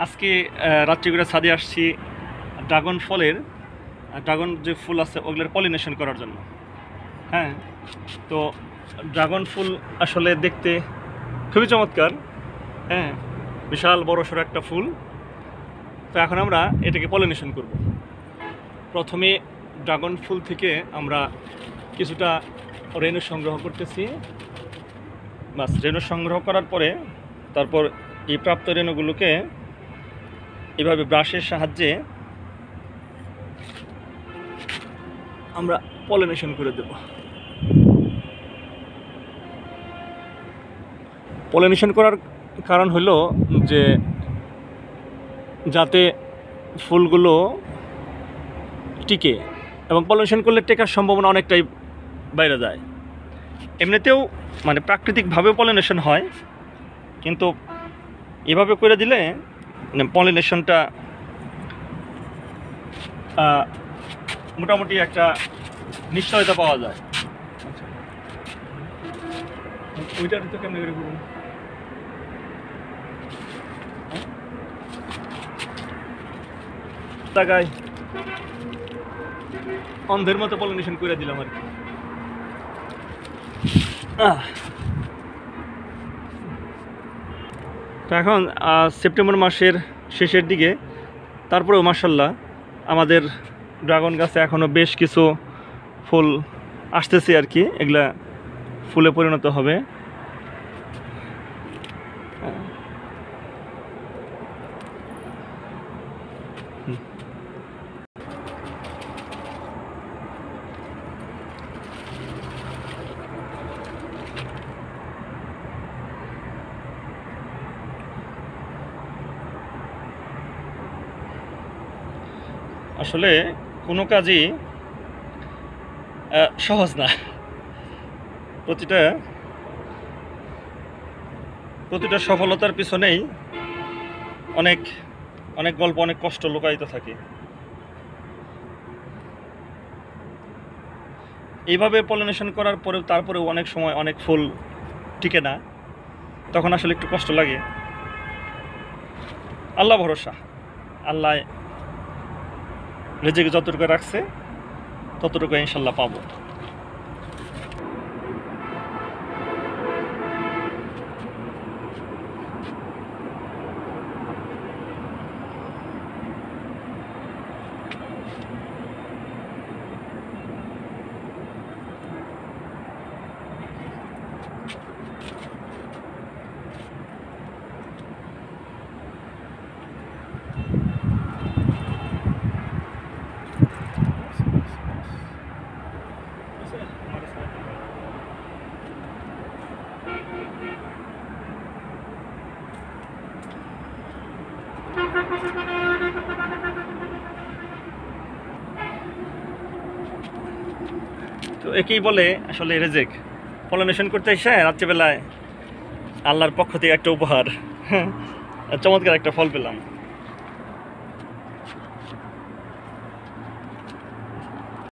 আজকে রাত্রি করে ছাদে আসছি ড্রাগন ফলের ড্রাগন যে ফুল আছে ওগুলোর পলিনেশন করার জন্য। হ্যাঁ, তো ড্রাগন ফুল আসলে দেখতে খুবই চমৎকার। হ্যাঁ, বিশাল বড় সড়ো একটা ফুল। তো এখন আমরা এটাকে পলিনেশন করব। প্রথমে ড্রাগন ফুল থেকে আমরা কিছুটা রেণু সংগ্রহ করতেছি। বাস, রেণু সংগ্রহ করার পরে তারপর এই প্রাপ্ত রেণুগুলোকে এভাবে ব্রাশের সাহায্যে আমরা পলিনেশন করে দেব। পলিনেশন করার কারণ হলো যে যাতে ফুলগুলো টিকে, এবং পলিনেশন করলে টেকার সম্ভাবনা অনেকটাই বাইরে যায়। এমনিতেও মানে প্রাকৃতিকভাবেও পলিনেশন হয়, কিন্তু এভাবে করে দিলে পলিনেশনটা মোটামুটি একটা নিশ্চয়তা পাওয়া যায়। ওইটার তো কেমন করে করুন, টাকায় অন্ধের মতো পলিনেশন করে দিলাম আর কি। তো এখন সেপ্টেম্বর মাসের শেষের দিকে, তারপরেও মাশাআল্লাহ আমাদের ড্রাগন গাছে এখনও বেশ কিছু ফুল আসতেছে আর কি। এগুলা ফুলে পরিণত হবে। আসলে কোনো কাজই সহজ না। প্রতিটা সফলতার পিছনেই অনেক অনেক গল্প, অনেক কষ্ট লুকায়িত থাকে। এইভাবে পলিনেশন করার পরেও তারপরেও অনেক সময় অনেক ফুল টিকে না, তখন আসলে একটু কষ্ট লাগে। আল্লাহ ভরসা, আল্লাহ রিজিক যতটুকু রাখছে ততটুকু ইনশাল্লাহ পাবো। তো একেই বলে আসলে রিজিক। পলিনেশন করতে এসে রাত্রিবেলায় আল্লাহর পক্ষ থেকে একটা উপহার, চমৎকার একটা ফল পেলাম।